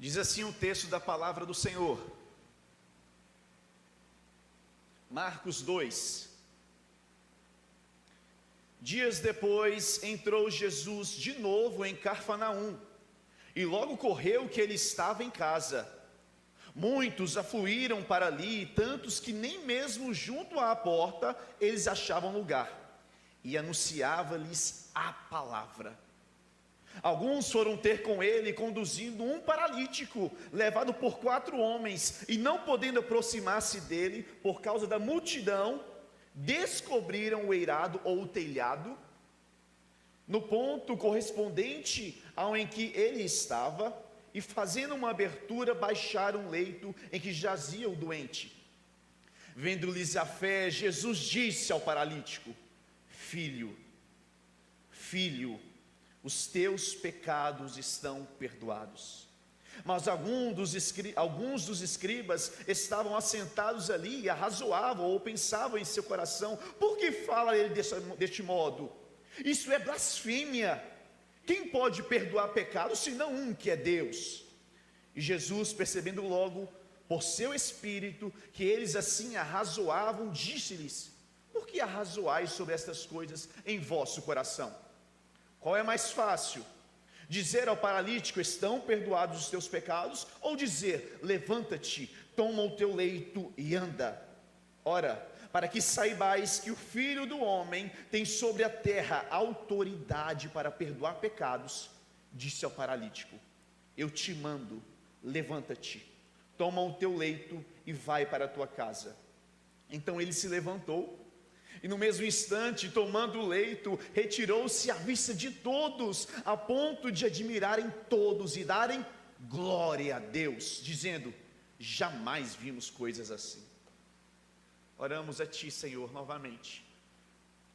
Diz assim o texto da palavra do Senhor, Marcos 2. Dias depois entrou Jesus de novo em Cafarnaum, e logo correu que ele estava em casa. Muitos afluíram para ali, tantos que nem mesmo junto à porta eles achavam lugar, e anunciava-lhes a palavra. Alguns foram ter com ele, conduzindo um paralítico, levado por 4 homens, e não podendo aproximar-se dele, por causa da multidão, descobriram o eirado ou o telhado, no ponto correspondente ao em que ele estava, e fazendo uma abertura, baixaram o leito em que jazia o doente. Vendo-lhes a fé, Jesus disse ao paralítico: Filho, os teus pecados estão perdoados. Mas alguns dos escribas estavam assentados ali e arrazoavam ou pensavam em seu coração: por que fala ele deste modo? Isso é blasfêmia. Quem pode perdoar pecados senão um, que é Deus? E Jesus, percebendo logo por seu espírito que eles assim arrazoavam, disse-lhes: por que arrazoais sobre estas coisas em vosso coração? Qual é mais fácil? Dizer ao paralítico: estão perdoados os teus pecados? Ou dizer: levanta-te, toma o teu leito e anda? Ora, para que saibais que o Filho do Homem tem sobre a terra autoridade para perdoar pecados, disse ao paralítico: eu te mando, levanta-te, toma o teu leito e vai para a tua casa. Então ele se levantou, e no mesmo instante, tomando o leito, retirou-se à vista de todos, a ponto de admirarem todos e darem glória a Deus, dizendo: jamais vimos coisas assim. Oramos a Ti, Senhor, novamente,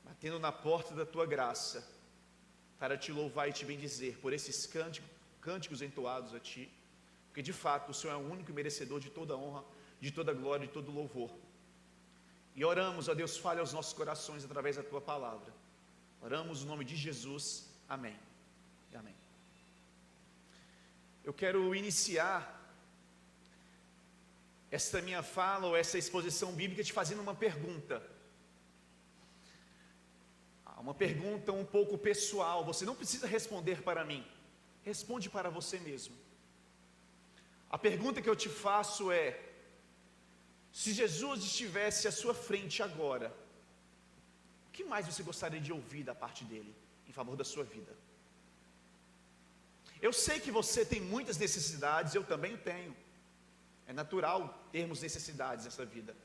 batendo na porta da Tua graça, para Te louvar e Te bendizer por esses cânticos entoados a Ti, porque de fato o Senhor é o único merecedor de toda honra, de toda glória e de todo louvor. E oramos, ó Deus, fale aos nossos corações através da Tua palavra. Oramos no nome de Jesus, amém e amém. Eu quero iniciar esta minha fala ou essa exposição bíblica te fazendo uma pergunta. Uma pergunta um pouco pessoal. Você não precisa responder para mim, responde para você mesmo. A pergunta que eu te faço é: se Jesus estivesse à sua frente agora, o que mais você gostaria de ouvir da parte dele, em favor da sua vida? Eu sei que você tem muitas necessidades, eu também tenho. É natural termos necessidades nessa vida.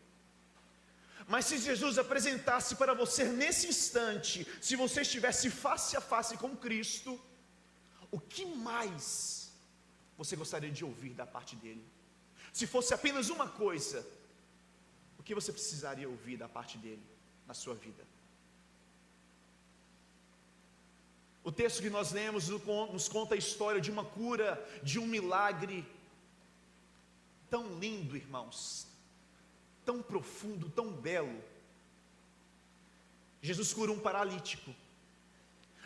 Mas se Jesus apresentasse para você nesse instante, se você estivesse face a face com Cristo, o que mais você gostaria de ouvir da parte dele? Se fosse apenas uma coisa, o que você precisaria ouvir da parte dele na sua vida? O texto que nós lemos nos conta a história de uma cura, de um milagre tão lindo, irmãos, tão profundo, tão belo. Jesus cura um paralítico.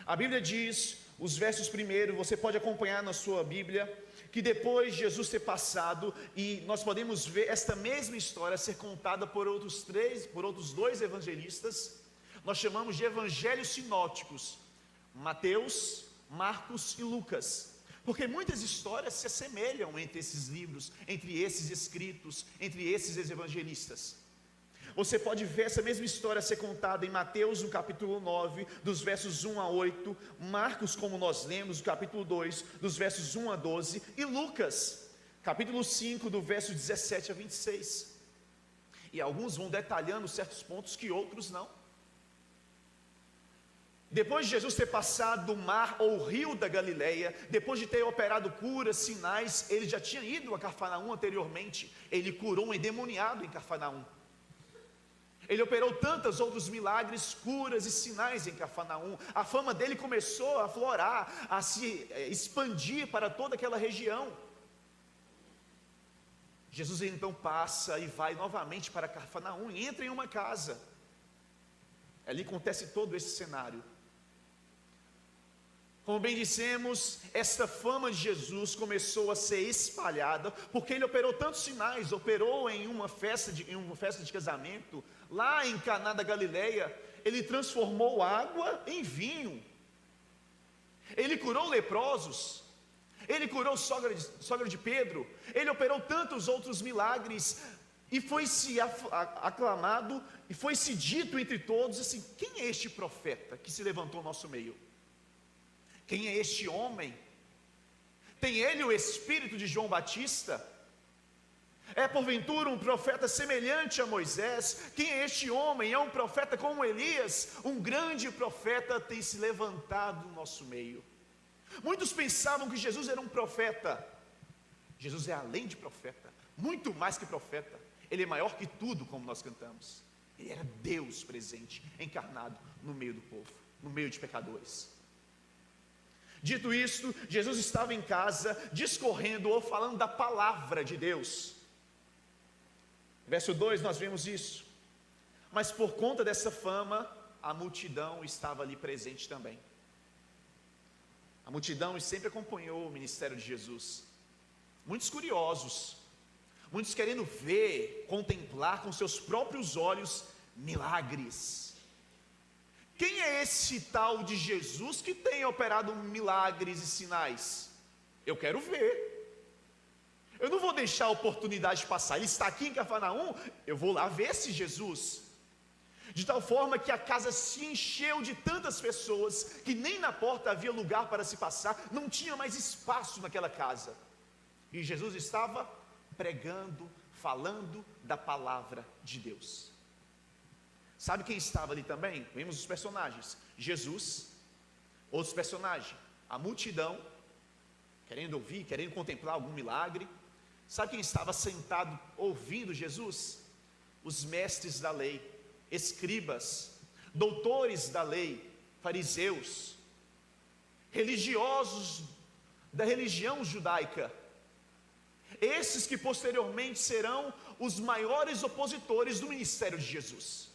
A Bíblia diz, os versos primeiro, você pode acompanhar na sua Bíblia, que depois de Jesus ter passado, e nós podemos ver esta mesma história ser contada por outros 2 evangelistas, nós chamamos de evangelhos sinóticos, Mateus, Marcos e Lucas, porque muitas histórias se assemelham entre esses livros, entre esses escritos, entre esses evangelistas. Você pode ver essa mesma história ser contada em Mateus, no capítulo 9, dos versos 1 a 8, Marcos, como nós lemos, no capítulo 2, dos versos 1 a 12, e Lucas, capítulo 5, do verso 17 a 26. E alguns vão detalhando certos pontos que outros não. Depois de Jesus ter passado o mar ou o rio da Galileia, depois de ter operado curas, sinais, ele já tinha ido a Cafarnaum anteriormente. Ele curou um endemoniado em Cafarnaum. Ele operou tantos outros milagres, curas e sinais em Cafarnaum. A fama dele começou a aflorar, a se expandir para toda aquela região. Jesus então passa e vai novamente para Cafarnaum e entra em uma casa. Ali acontece todo esse cenário. Como bem dissemos, esta fama de Jesus começou a ser espalhada, porque ele operou tantos sinais. Operou em uma festa de casamento, lá em Caná da Galileia. Ele transformou água em vinho. Ele curou leprosos. Ele curou sogra de Pedro. Ele operou tantos outros milagres. E foi-se aclamado, e foi-se dito entre todos assim: quem é este profeta que se levantou no nosso meio? Quem é este homem? Tem ele o espírito de João Batista? É porventura um profeta semelhante a Moisés? Quem é este homem? É um profeta como Elias? Um grande profeta tem se levantado no nosso meio. Muitos pensavam que Jesus era um profeta. Jesus é além de profeta, muito mais que profeta. Ele é maior que tudo, como nós cantamos. Ele era Deus presente, encarnado no meio do povo, no meio de pecadores. Dito isto, Jesus estava em casa, discorrendo ou falando da palavra de Deus. Verso 2, nós vemos isso. Mas por conta dessa fama, a multidão estava ali presente também. A multidão sempre acompanhou o ministério de Jesus. Muitos curiosos, muitos querendo ver, contemplar com seus próprios olhos milagres. Quem é esse tal de Jesus que tem operado milagres e sinais? Eu quero ver. Eu não vou deixar a oportunidade passar. Ele está aqui em Cafarnaum, eu vou lá ver esse Jesus. De tal forma que a casa se encheu de tantas pessoas que nem na porta havia lugar para se passar, não tinha mais espaço naquela casa. E Jesus estava pregando, falando da palavra de Deus. Sabe quem estava ali também? Vimos os personagens: Jesus, outros personagens, a multidão, querendo ouvir, querendo contemplar algum milagre. Sabe quem estava sentado ouvindo Jesus? Os mestres da lei, escribas, doutores da lei, fariseus, religiosos da religião judaica. Esses que posteriormente serão os maiores opositores do ministério de Jesus.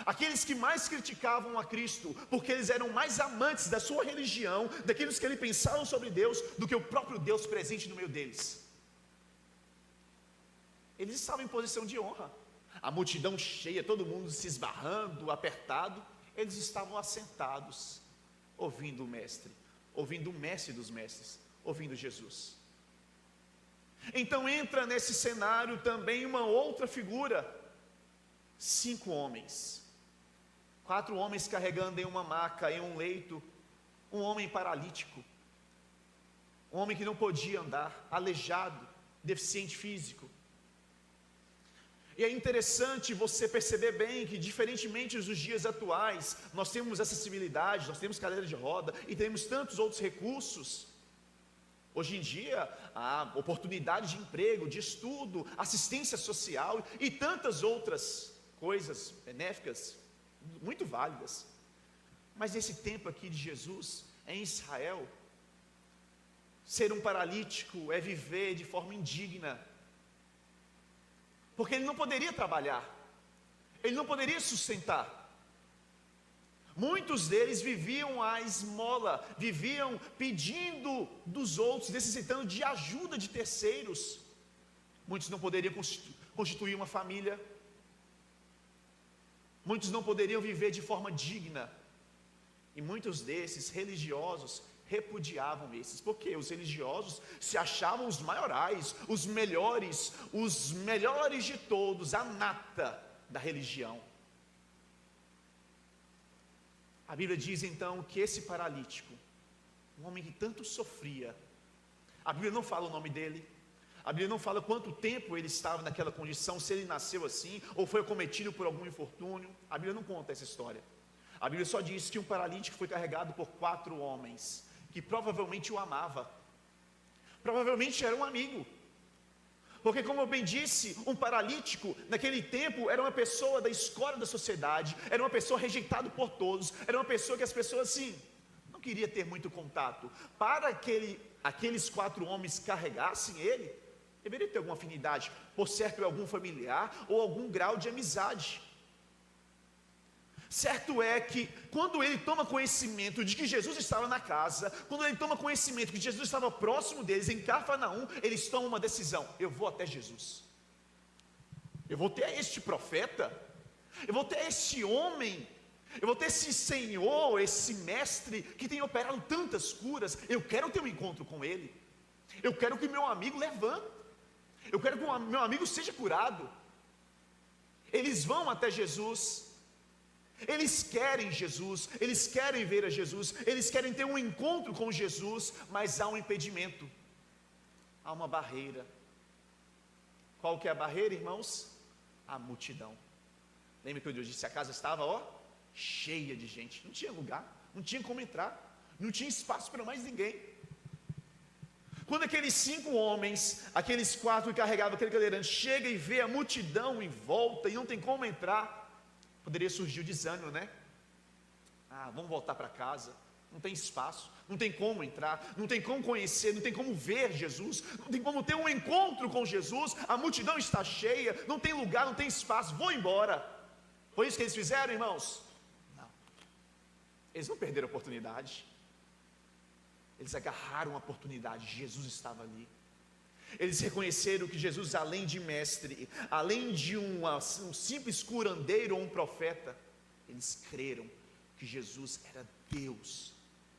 Aqueles que mais criticavam a Cristo, porque eles eram mais amantes da sua religião, daqueles que ele pensavam sobre Deus, do que o próprio Deus presente no meio deles. Eles estavam em posição de honra. A multidão cheia, todo mundo se esbarrando, apertado. Eles estavam assentados, ouvindo o mestre, ouvindo o mestre dos mestres, ouvindo Jesus. Então entra nesse cenário também uma outra figura: 5 homens. 4 homens carregando em uma maca, em um leito, um homem paralítico, um homem que não podia andar, aleijado, deficiente físico. E é interessante você perceber bem que, diferentemente dos dias atuais, nós temos acessibilidade, nós temos cadeira de roda e temos tantos outros recursos. Hoje em dia, há oportunidade de emprego, de estudo, assistência social e tantas outras coisas benéficas, muito válidas. Mas nesse tempo aqui de Jesus, em Israel, ser um paralítico é viver de forma indigna, porque ele não poderia trabalhar, ele não poderia sustentar. Muitos deles viviam à esmola, viviam pedindo dos outros, necessitando de ajuda de terceiros. Muitos não poderiam constituir uma família. Muitos não poderiam viver de forma digna. E muitos desses religiosos repudiavam esses, porque os religiosos se achavam os maiorais, os melhores de todos, a nata da religião. A Bíblia diz então que esse paralítico, um homem que tanto sofria, a Bíblia não fala o nome dele, a Bíblia não fala quanto tempo ele estava naquela condição, se ele nasceu assim, ou foi acometido por algum infortúnio. A Bíblia não conta essa história. A Bíblia só diz que um paralítico foi carregado por 4 homens, que provavelmente o amava, provavelmente era um amigo, porque, como eu bem disse, um paralítico naquele tempo era uma pessoa da escória da sociedade, era uma pessoa rejeitada por todos, era uma pessoa que as pessoas assim, não queria ter muito contato. Para que aqueles 4 homens carregassem ele, deveria ter alguma afinidade, por certo algum familiar ou algum grau de amizade. Certo é que quando ele toma conhecimento de que Jesus estava na casa, quando ele toma conhecimento que Jesus estava próximo deles, em Cafarnaum, eles tomam uma decisão: eu vou até Jesus, eu vou ter este profeta, eu vou ter este homem, eu vou ter esse Senhor, esse mestre que tem operado tantas curas. Eu quero ter um encontro com ele, eu quero que meu amigo levante, eu quero que o meu amigo seja curado. Eles vão até Jesus, eles querem Jesus, eles querem ver a Jesus, eles querem ter um encontro com Jesus, mas há um impedimento, há uma barreira. Qual que é a barreira, irmãos? A multidão. Lembra que eu disse, a casa estava, cheia de gente, não tinha lugar, não tinha como entrar, não tinha espaço para mais ninguém. Quando aqueles 5 homens, aqueles 4 que carregavam aquele cadeirante, chega e vê a multidão em volta e não tem como entrar, poderia surgir o desânimo, né? Vamos voltar para casa, não tem espaço, não tem como entrar, não tem como conhecer, não tem como ver Jesus, não tem como ter um encontro com Jesus, a multidão está cheia, não tem lugar, não tem espaço, vou embora. Foi isso que eles fizeram, irmãos? Não, eles não perderam a oportunidade, eles agarraram a oportunidade, Jesus estava ali. Eles reconheceram que Jesus, além de mestre, além de um simples curandeiro ou um profeta, eles creram que Jesus era Deus,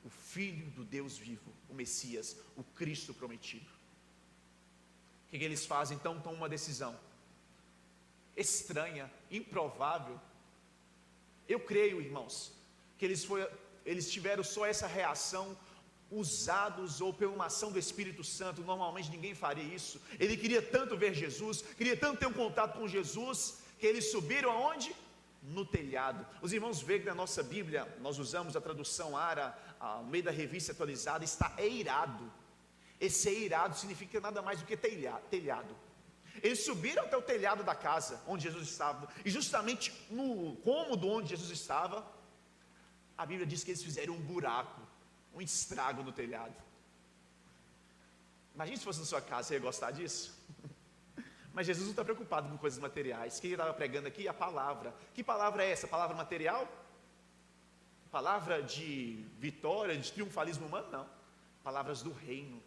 o Filho do Deus vivo, o Messias, o Cristo prometido. O que eles fazem? Então tomam uma decisão estranha, improvável. Eu creio, irmãos, que eles tiveram só essa reação usados ou por uma ação do Espírito Santo. Normalmente ninguém faria isso. Ele queria tanto ver Jesus, queria tanto ter um contato com Jesus, que eles subiram aonde? No telhado. Os irmãos veem que na nossa Bíblia, nós usamos a tradução ARA, ao meio da revista atualizada, está eirado. Esse eirado significa nada mais do que telhado. Eles subiram até o telhado da casa onde Jesus estava, e justamente no cômodo onde Jesus estava, a Bíblia diz que eles fizeram um buraco, um estrago no telhado. Imagine se fosse na sua casa, você ia gostar disso? Mas Jesus não está preocupado com coisas materiais. O que ele estava pregando aqui? A palavra. Que palavra é essa? Palavra material? Palavra de vitória, de triunfalismo humano? Não. Palavras do reino.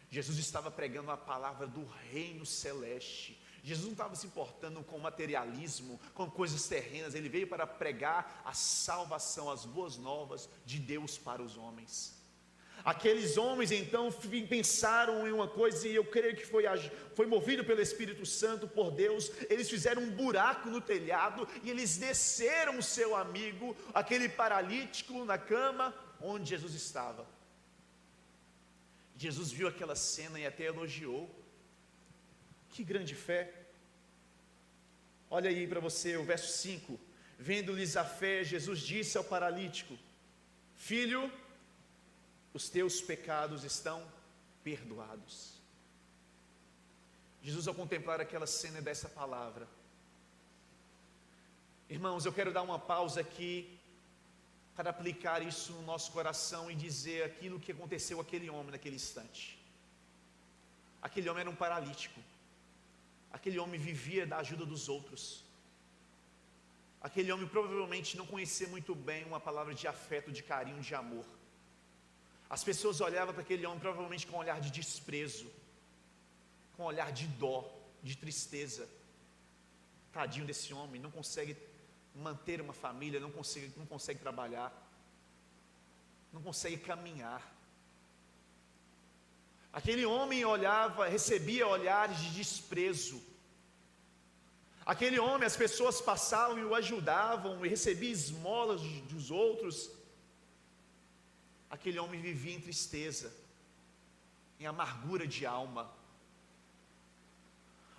Jesus estava pregando a palavra do reino celeste. Jesus não estava se importando com materialismo, com coisas terrenas. Ele veio para pregar a salvação, as boas novas de Deus para os homens. Aqueles homens então pensaram em uma coisa, e eu creio que foi movido pelo Espírito Santo, por Deus. Eles fizeram um buraco no telhado e eles desceram o seu amigo, aquele paralítico, na cama onde Jesus estava. Jesus viu aquela cena e até elogiou. Que grande fé. Olha aí para você o verso 5. Vendo-lhes a fé, Jesus disse ao paralítico: filho, os teus pecados estão perdoados. Jesus, ao contemplar aquela cena dessa palavra, irmãos, eu quero dar uma pausa aqui para aplicar isso no nosso coração e dizer aquilo que aconteceu àquele homem naquele instante. Aquele homem era um paralítico. Aquele homem vivia da ajuda dos outros. Aquele homem provavelmente não conhecia muito bem uma palavra de afeto, de carinho, de amor. As pessoas olhavam para aquele homem provavelmente com um olhar de desprezo, com um olhar de dó, de tristeza. Tadinho desse homem, não consegue manter uma família, não consegue trabalhar, não consegue caminhar. Aquele homem recebia olhares de desprezo. Aquele homem, as pessoas passavam e o ajudavam, e recebia esmolas dos outros. Aquele homem vivia em tristeza, em amargura de alma.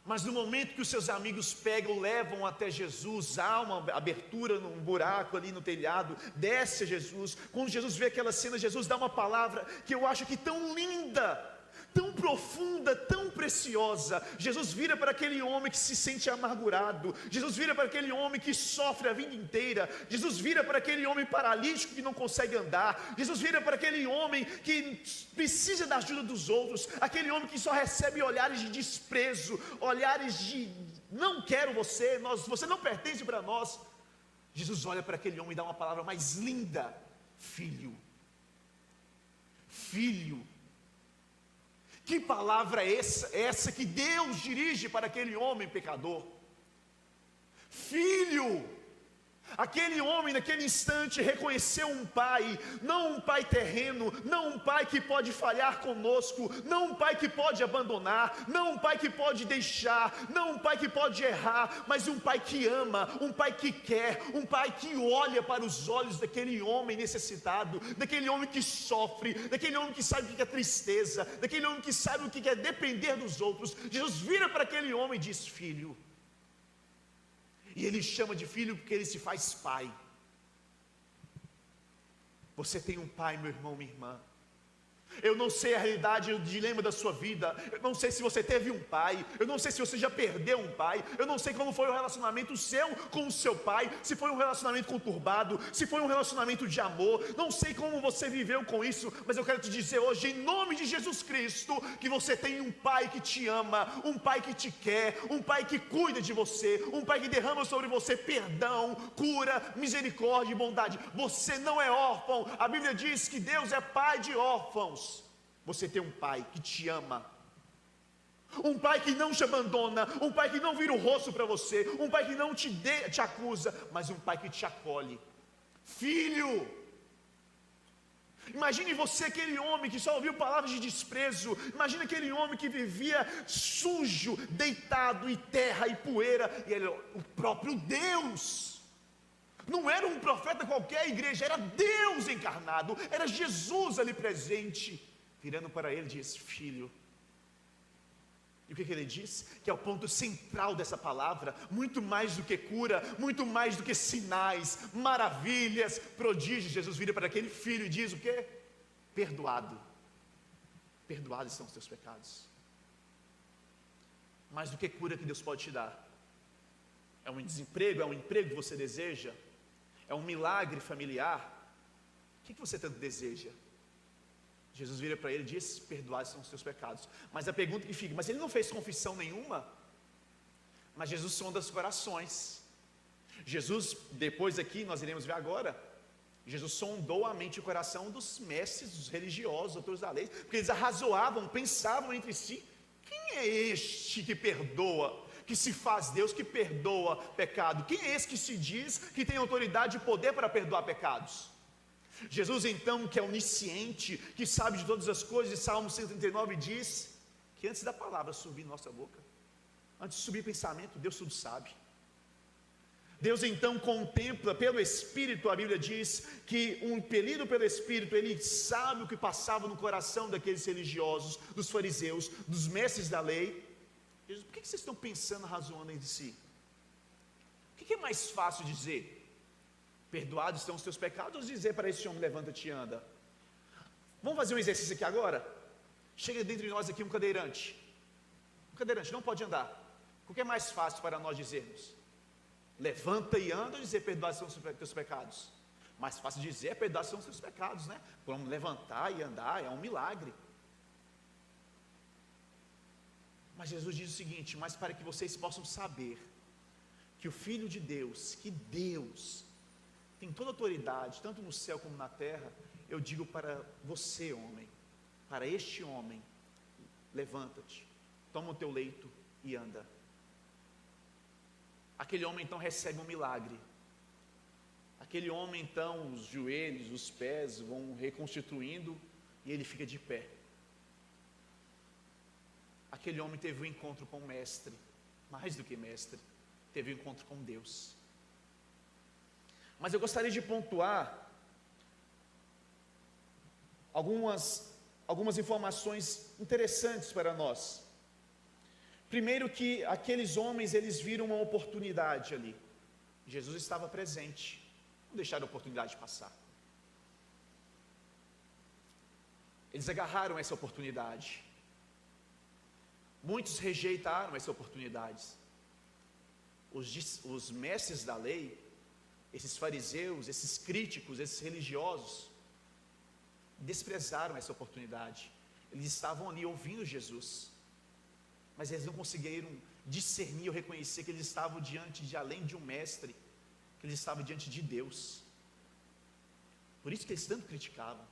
Mas no momento que os seus amigos levam até Jesus, há uma abertura num buraco ali no telhado, desce a Jesus. Quando Jesus vê aquela cena, Jesus dá uma palavra que eu acho que tão linda, tão profunda, tão preciosa. Jesus vira para aquele homem que se sente amargurado. Jesus vira para aquele homem que sofre a vida inteira. Jesus vira para aquele homem paralítico que não consegue andar. Jesus vira para aquele homem que precisa da ajuda dos outros. Aquele homem que só recebe olhares de desprezo, olhares de não quero você, você não pertence para nós. Jesus olha para aquele homem e dá uma palavra mais linda: filho. Filho. Que palavra é essa que Deus dirige para aquele homem pecador? Filho. Aquele homem naquele instante reconheceu um pai, não um pai terreno, não um pai que pode falhar conosco, não um pai que pode abandonar, não um pai que pode deixar, não um pai que pode errar, mas um pai que ama, um pai que quer, um pai que olha para os olhos daquele homem necessitado, daquele homem que sofre, daquele homem que sabe o que é tristeza, daquele homem que sabe o que é depender dos outros. Jesus vira para aquele homem e diz: filho. E ele chama de filho porque ele se faz pai. Você tem um pai, meu irmão, minha irmã. Eu não sei a realidade, o dilema da sua vida. Eu não sei se você teve um pai. Eu não sei se você já perdeu um pai. Eu não sei como foi o relacionamento seu com o seu pai. Se foi um relacionamento conturbado, se foi um relacionamento de amor. Não sei como você viveu com isso, mas eu quero te dizer hoje, em nome de Jesus Cristo, que você tem um pai que te ama, um pai que te quer, um pai que cuida de você, um pai que derrama sobre você perdão, cura, misericórdia e bondade. Você não é órfão. A Bíblia diz que Deus é pai de órfãos. Você tem um pai que te ama, um pai que não te abandona, um pai que não vira o rosto para você, um pai que não te acusa, mas um pai que te acolhe. Filho. Imagine você, aquele homem que só ouviu palavras de desprezo. Imagine aquele homem que vivia sujo, deitado em terra e poeira, e ele, o próprio Deus. Não era um profeta qualquer, a igreja, era Deus encarnado, era Jesus ali presente. Virando para ele, diz: filho. E o que ele diz? Que é o ponto central dessa palavra: muito mais do que cura, muito mais do que sinais, maravilhas, prodígios. Jesus vira para aquele filho e diz o quê? Perdoado. Perdoados são os teus pecados. Mais do que cura que Deus pode te dar? É um desemprego, é um emprego que você deseja? É um milagre familiar? O que você tanto deseja? Jesus vira para ele e diz: perdoados são os teus pecados. Mas a pergunta que fica: mas ele não fez confissão nenhuma? Mas Jesus sonda os corações. Jesus, depois aqui, nós iremos ver agora, Jesus sondou a mente e o coração dos mestres, dos religiosos, doutores da lei, porque eles arrazoavam, pensavam entre si: quem é este que perdoa? Que se faz Deus, que perdoa pecado? Quem é esse que se diz que tem autoridade e poder para perdoar pecados? Jesus então, que é onisciente, que sabe de todas as coisas, Salmo 139 diz que antes da palavra subir em nossa boca, antes de subir pensamento, Deus tudo sabe. Deus então contempla pelo Espírito, a Bíblia diz que impelido pelo Espírito, ele sabe o que passava no coração daqueles religiosos, dos fariseus, dos mestres da lei. Jesus, por que vocês estão pensando, razoando entre si? O que é mais fácil dizer? Perdoados estão os teus pecados, ou dizer para esse homem: levanta-te e anda? Vamos fazer um exercício aqui agora? Chega dentro de nós aqui um cadeirante. Um cadeirante não pode andar. O que é mais fácil para nós dizermos? Levanta e anda, ou dizer perdoados são os teus pecados? Mais fácil dizer: perdoados são os teus pecados, né? Vamos levantar e andar, é um milagre. Mas Jesus diz o seguinte: mas para que vocês possam saber que o Filho de Deus, que Deus tem toda autoridade, tanto no céu como na terra, eu digo para você, homem, para este homem: levanta-te, toma o teu leito e anda. Aquele homem então recebe um milagre. Aquele homem então, os joelhos, os pés vão reconstituindo e ele fica de pé. Aquele homem teve um encontro com o mestre, mais do que mestre, teve um encontro com Deus. Mas eu gostaria de pontuar algumas informações interessantes para nós. Primeiro, que aqueles homens, eles viram uma oportunidade ali. Jesus estava presente, não deixaram a oportunidade passar. Eles agarraram essa oportunidade. Muitos rejeitaram essa oportunidade. Os mestres da lei, esses fariseus, esses críticos, esses religiosos, desprezaram essa oportunidade. Eles estavam ali ouvindo Jesus, mas eles não conseguiram discernir ou reconhecer que eles estavam diante de além de um mestre, que eles estavam diante de Deus. Por isso que eles tanto criticavam.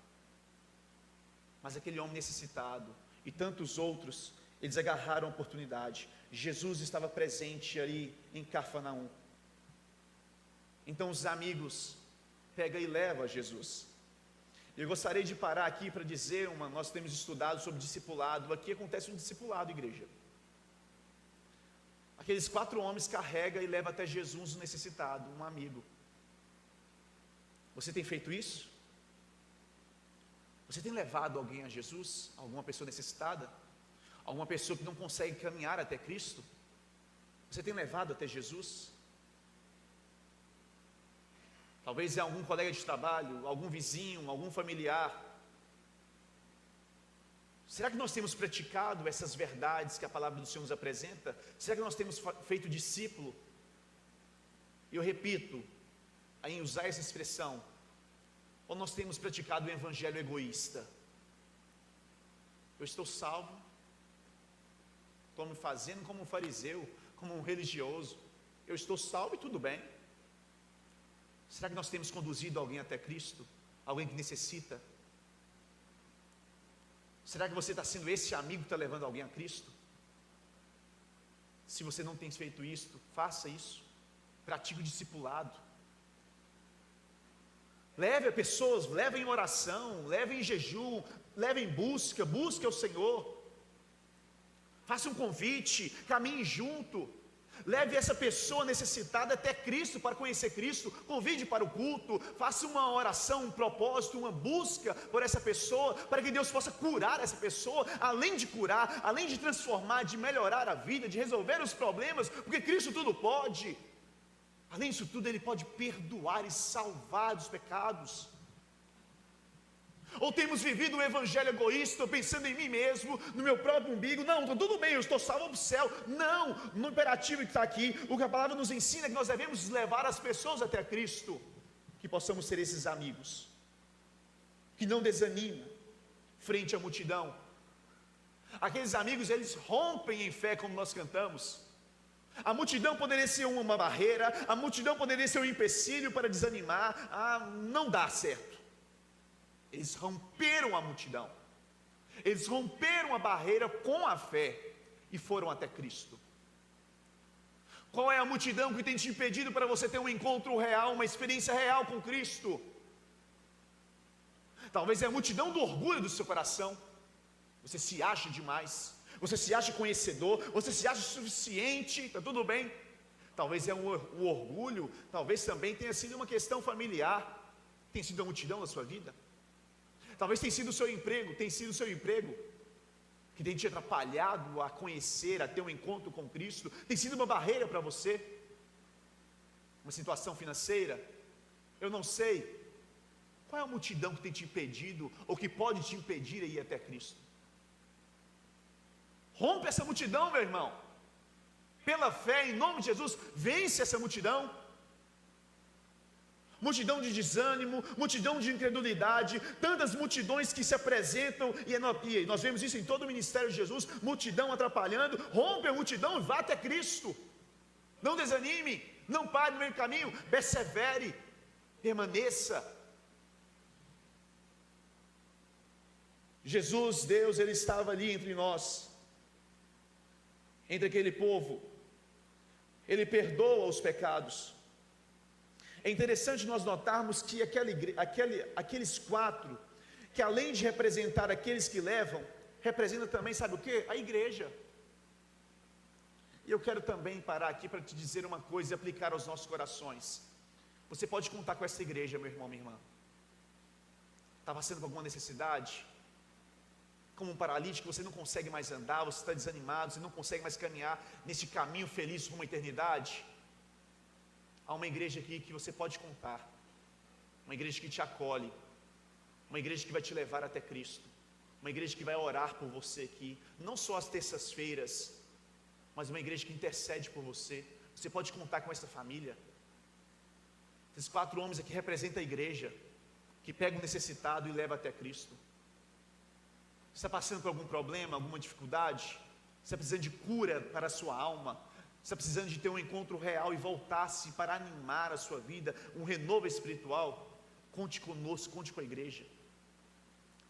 Mas aquele homem necessitado e tantos outros, eles agarraram a oportunidade. Jesus estava presente ali em Cafarnaum. Então os amigos pegam e levam Jesus. Eu gostaria de parar aqui para dizer, nós temos estudado sobre discipulado. Aqui acontece um discipulado, igreja. Aqueles 4 homens carregam e levam até Jesus um necessitado, um amigo. Você tem feito isso? Você tem levado alguém a Jesus? Alguma pessoa necessitada? Alguma pessoa que não consegue caminhar até Cristo? Você tem levado até Jesus? Talvez é algum colega de trabalho, algum vizinho, algum familiar. Será que nós temos praticado essas verdades que a palavra do Senhor nos apresenta? Será que nós temos feito discípulo? Eu repito, em usar essa expressão, ou nós temos praticado o evangelho egoísta? Eu estou salvo, estou me fazendo como um fariseu, como um religioso, eu estou salvo e tudo bem. Será que nós temos conduzido alguém até Cristo? Alguém que necessita? Será que você está sendo esse amigo que está levando alguém a Cristo? Se você não tem feito isso, faça isso. Pratique o discipulado. Leve a pessoas, leve em oração, leve em jejum, leve em busque ao Senhor. Faça um convite, caminhe junto. Leve essa pessoa necessitada até Cristo, para conhecer Cristo. Convide para o culto, faça uma oração, um propósito, uma busca por essa pessoa, para que Deus possa curar essa pessoa, além de curar, além de transformar, de melhorar a vida, de resolver os problemas, porque Cristo tudo pode. Além disso tudo, Ele pode perdoar e salvar dos pecados. Ou temos vivido um evangelho egoísta, pensando em mim mesmo, no meu próprio umbigo? Não, está tudo bem, eu estou salvo para o céu. Não, no imperativo que está aqui, o que a palavra nos ensina é que nós devemos levar as pessoas até Cristo, que possamos ser esses amigos, que não desanimam frente à multidão. Aqueles amigos, eles rompem em fé, como nós cantamos. A multidão poderia ser uma barreira, a multidão poderia ser um empecilho para desanimar. Não dá certo. Eles romperam a multidão, eles romperam a barreira com a fé e foram até Cristo. Qual é a multidão que tem te impedido para você ter um encontro real, uma experiência real com Cristo? Talvez é a multidão do orgulho do seu coração. Você se acha demais, você se acha conhecedor, você se acha suficiente, está tudo bem. Talvez é o orgulho, talvez também tenha sido uma questão familiar, tem sido a multidão da sua vida. Talvez tenha sido o seu emprego, que tem te atrapalhado a conhecer, a ter um encontro com Cristo, tem sido uma barreira para você, uma situação financeira, eu não sei, qual é a multidão que tem te impedido, ou que pode te impedir a ir até Cristo? Rompe essa multidão, meu irmão, pela fé, em nome de Jesus, vence essa multidão. Multidão de desânimo, multidão de incredulidade, tantas multidões que se apresentam, e nós vemos isso em todo o ministério de Jesus, multidão atrapalhando. Rompe a multidão e vá até Cristo. Não desanime, não pare no meio do caminho, persevere, permaneça. Jesus, Deus, Ele estava ali entre nós, entre aquele povo. Ele perdoa os pecados. É interessante nós notarmos que aqueles 4, que além de representar aqueles que levam, representa também, sabe o que? A igreja. E eu quero também parar aqui para te dizer uma coisa e aplicar aos nossos corações. Você pode contar com essa igreja, meu irmão, minha irmã. Está passando por alguma necessidade? Como um paralítico, você não consegue mais andar, você está desanimado, você não consegue mais caminhar nesse caminho feliz rumo à eternidade? Há uma igreja aqui que você pode contar, uma igreja que te acolhe, uma igreja que vai te levar até Cristo, uma igreja que vai orar por você aqui, não só às terças-feiras, mas uma igreja que intercede por você. Você pode contar com essa família. Esses 4 homens aqui representam a igreja, que pega o necessitado e leva até Cristo. Você está passando por algum problema, alguma dificuldade? Você está precisando de cura para a sua alma? está precisando de ter um encontro real e voltar-se para animar a sua vida, um renovo espiritual, conte conosco, conte com a igreja.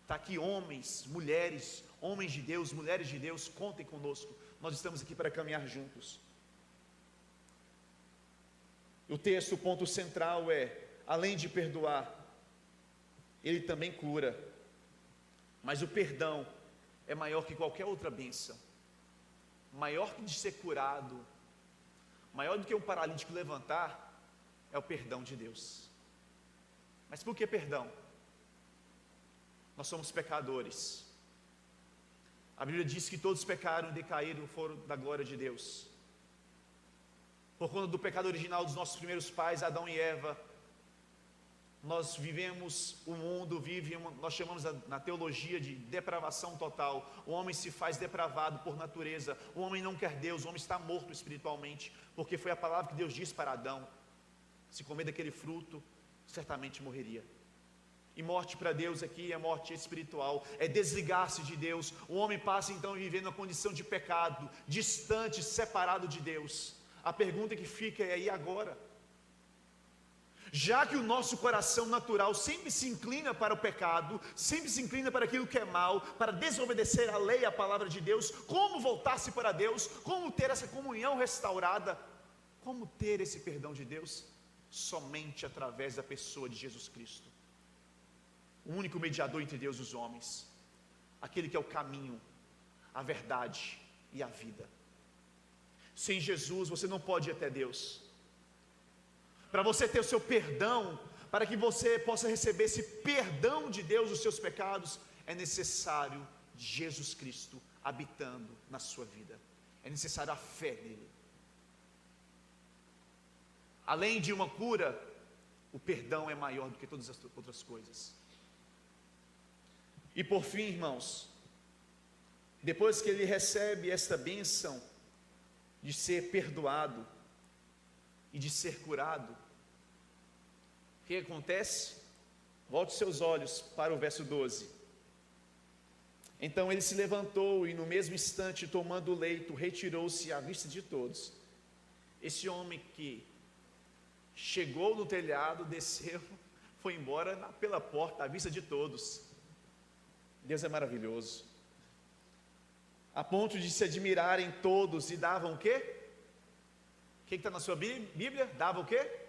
Está aqui homens, mulheres, homens de Deus, mulheres de Deus, contem conosco, nós estamos aqui para caminhar juntos. O texto, o ponto central é, além de perdoar, ele também cura, mas o perdão é maior que qualquer outra bênção, maior que de ser curado, maior do que um paralítico levantar, é o perdão de Deus. Mas por que perdão? Nós somos pecadores. A Bíblia diz que todos pecaram e decaíram, foram da glória de Deus. Por conta do pecado original dos nossos primeiros pais, Adão e Eva, nós vivemos, o mundo vive, nós chamamos na teologia de depravação total. O homem se faz depravado por natureza, o homem não quer Deus, o homem está morto espiritualmente, porque foi a palavra que Deus disse para Adão: se comer daquele fruto, certamente morreria. E morte para Deus aqui é morte espiritual, é desligar-se de Deus. O homem passa então a viver numa condição de pecado, distante, separado de Deus. A pergunta que fica é: e agora? Já que o nosso coração natural sempre se inclina para o pecado, sempre se inclina para aquilo que é mal, para desobedecer a lei, a palavra de Deus, como voltar-se para Deus? Como ter essa comunhão restaurada? Como ter esse perdão de Deus? Somente através da pessoa de Jesus Cristo, o único mediador entre Deus e os homens, aquele que é o caminho, a verdade e a vida. Sem Jesus você não pode ir até Deus. Para você ter o seu perdão, para que você possa receber esse perdão de Deus dos seus pecados, é necessário Jesus Cristo habitando na sua vida, é necessário a fé nele. Além de uma cura, o perdão é maior do que todas as outras coisas. E por fim, irmãos, depois que ele recebe esta bênção de ser perdoado e de ser curado, o que acontece? Volte seus olhos para o verso 12. Então ele se levantou e no mesmo instante, tomando o leito, retirou-se à vista de todos. Esse homem que chegou no telhado, desceu, foi embora pela porta, à vista de todos. Deus é maravilhoso, a ponto de se admirarem todos, e davam o quê? O que está na sua Bíblia? Dava o quê?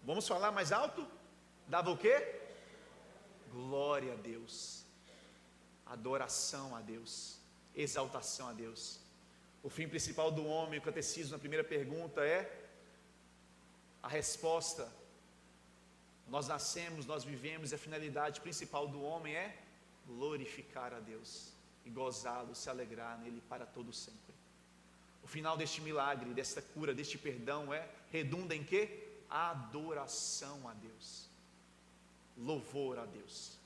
Vamos falar mais alto? Dava o quê? Glória a Deus, adoração a Deus, exaltação a Deus. O fim principal do homem, o catecismo, na primeira pergunta é, a resposta: nós nascemos, nós vivemos, e a finalidade principal do homem é glorificar a Deus e gozá-lo, se alegrar nele para todo sempre. O final deste milagre, desta cura, deste perdão redunda em quê? Adoração a Deus, louvor a Deus.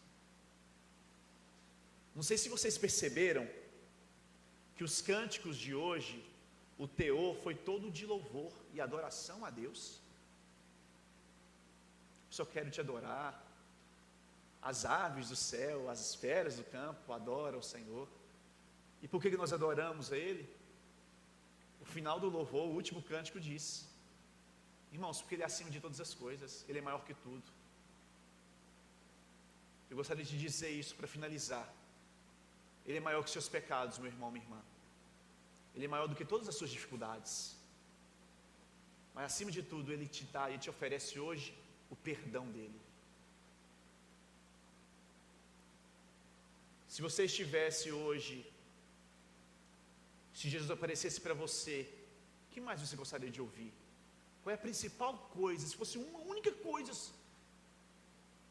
Não sei se vocês perceberam que os cânticos de hoje, o teor foi todo de louvor e adoração a Deus. Só quero te adorar. As aves do céu, as feras do campo adoram o Senhor. E por que nós adoramos a Ele? O final do louvor, o último cântico diz: irmãos, porque Ele é acima de todas as coisas, Ele é maior que tudo. Eu gostaria de dizer isso para finalizar: Ele é maior que seus pecados, meu irmão, minha irmã. Ele é maior do que todas as suas dificuldades. Mas acima de tudo, Ele te dá e te oferece hoje o perdão dEle. Se você estivesse hoje, se Jesus aparecesse para você, o que mais você gostaria de ouvir? Qual é a principal coisa, se fosse uma única coisa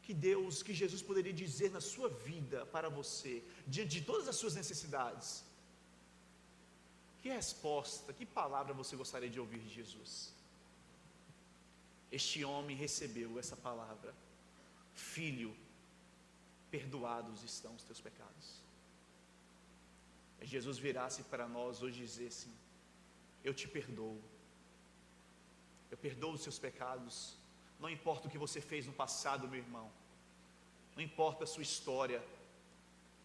que Jesus poderia dizer na sua vida para você, diante de todas as suas necessidades? Que resposta, que palavra você gostaria de ouvir de Jesus? Este homem recebeu essa palavra: filho, perdoados estão os teus pecados. Jesus virasse para nós hoje e dizer assim: eu te perdoo, eu perdoo os seus pecados. Não importa o que você fez no passado, meu irmão, não importa a sua história,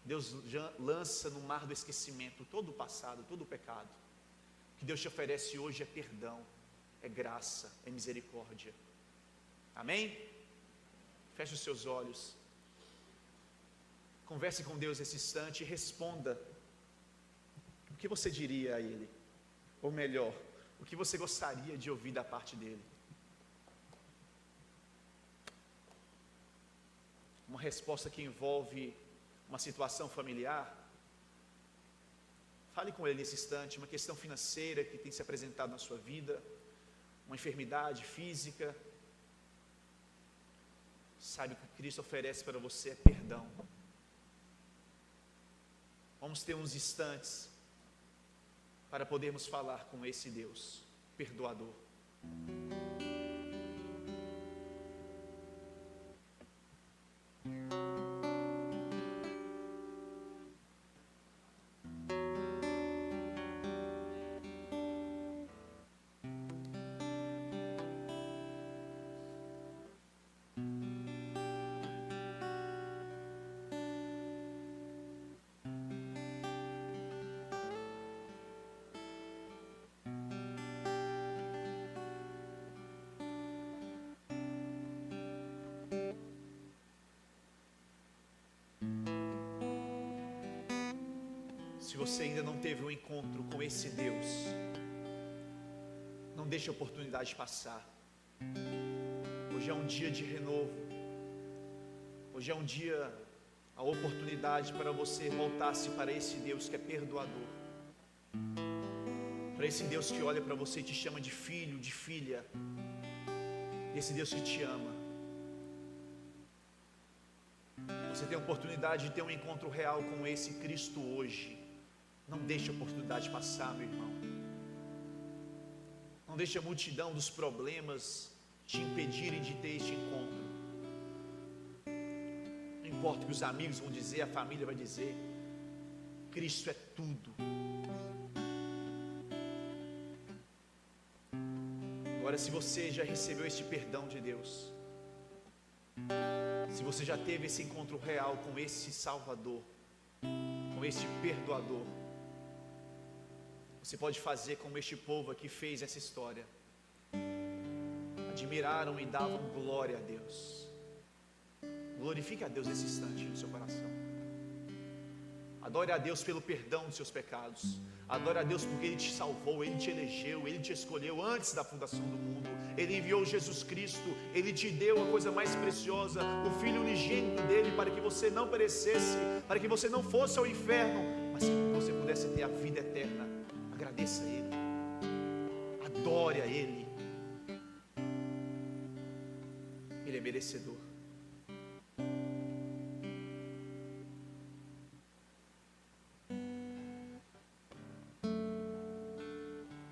Deus já lança no mar do esquecimento todo o passado, todo o pecado. que Deus te oferece hoje é perdão, é graça, é misericórdia. Amém? Feche os seus olhos. Converse com Deus esse instante e responda. O que você diria a Ele? Ou melhor, o que você gostaria de ouvir da parte dEle? Uma resposta que envolve uma situação familiar? Fale com Ele nesse instante. Uma questão financeira que tem se apresentado na sua vida, uma enfermidade física. Sabe que o que Cristo oferece para você é perdão. Vamos ter uns instantes para podermos falar com esse Deus perdoador. Se você ainda não teve um encontro com esse Deus, não deixe a oportunidade passar. Hoje é um dia de renovo. Hoje é um dia, a oportunidade para você voltar-se para esse Deus que é perdoador. Para esse Deus que olha para você e te chama de filho, de filha. Esse Deus que te ama. Você tem a oportunidade de ter um encontro real com esse Cristo hoje. Não deixe a oportunidade passar, meu irmão. Não deixe a multidão dos problemas te impedirem de ter este encontro. Não importa o que os amigos vão dizer, a família vai dizer. Cristo é tudo. Agora, se você já recebeu este perdão de Deus, se você já teve esse encontro real com esse Salvador, com este perdoador, você pode fazer como este povo aqui fez essa história. Admiraram e davam glória a Deus. Glorifique a Deus nesse instante no seu coração. Adore a Deus pelo perdão dos seus pecados. Adore a Deus porque Ele te salvou, Ele te elegeu, Ele te escolheu antes da fundação do mundo. Ele enviou Jesus Cristo, Ele te deu a coisa mais preciosa, o Filho unigênito dEle, para que você não perecesse, para que você não fosse ao inferno, mas que você pudesse ter a vida eterna. Agradeça a Ele, adore a Ele. Ele é merecedor.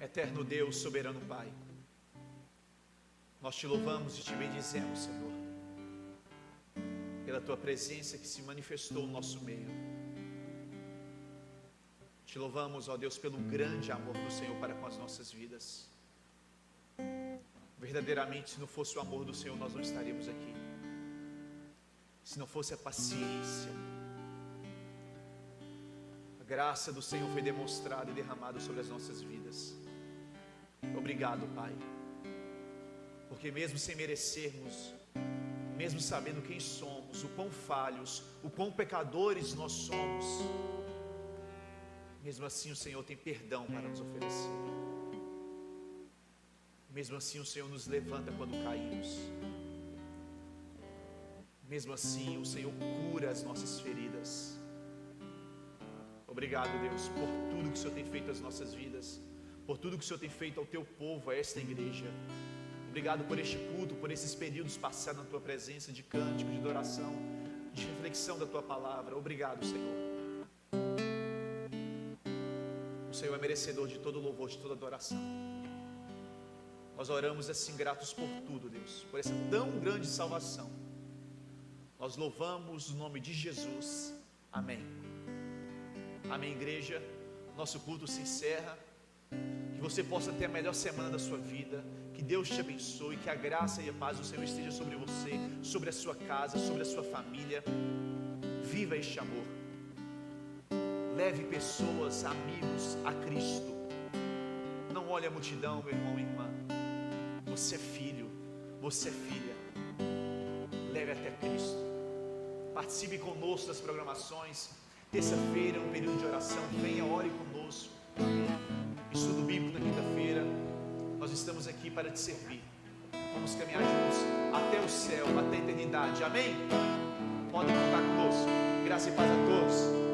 Eterno Deus, soberano Pai, nós te louvamos e te bendizemos, Senhor, pela Tua presença que se manifestou no nosso meio. Te louvamos, ó Deus, pelo grande amor do Senhor para com as nossas vidas. Verdadeiramente, se não fosse o amor do Senhor, nós não estaríamos aqui. Se não fosse a paciência, a graça do Senhor foi demonstrada e derramada sobre as nossas vidas. Obrigado, Pai, porque mesmo sem merecermos, mesmo sabendo quem somos, o quão falhos, o quão pecadores nós somos, mesmo assim o Senhor tem perdão para nos oferecer. Mesmo assim o Senhor nos levanta quando caímos. Mesmo assim o Senhor cura as nossas feridas. Obrigado, Deus, por tudo que o Senhor tem feito às nossas vidas, por tudo que o Senhor tem feito ao Teu povo, a esta igreja. Obrigado por este culto, por esses períodos passados na Tua presença, de cântico, de adoração, de reflexão da Tua palavra. Obrigado, Senhor. O Senhor é merecedor de todo louvor, de toda adoração. Nós oramos assim gratos por tudo, Deus, por essa tão grande salvação. Nós louvamos o nome de Jesus. Amém. Amém, igreja. Nosso culto se encerra. Que você possa ter a melhor semana da sua vida. Que Deus te abençoe. Que a graça e a paz do Senhor esteja sobre você, sobre a sua casa, sobre a sua família. Viva este amor. Leve pessoas, amigos a Cristo. olhe a multidão, meu irmão e irmã. Você é filho, você é filha. Leve até Cristo. Participe conosco das programações. Terça-feira é um período de oração. Venha, ore conosco. Estudo bíblico na quinta-feira. Nós estamos aqui para te servir. Vamos caminhar juntos até o céu, até a eternidade. Amém? Podem contar conosco. Graça e paz a todos.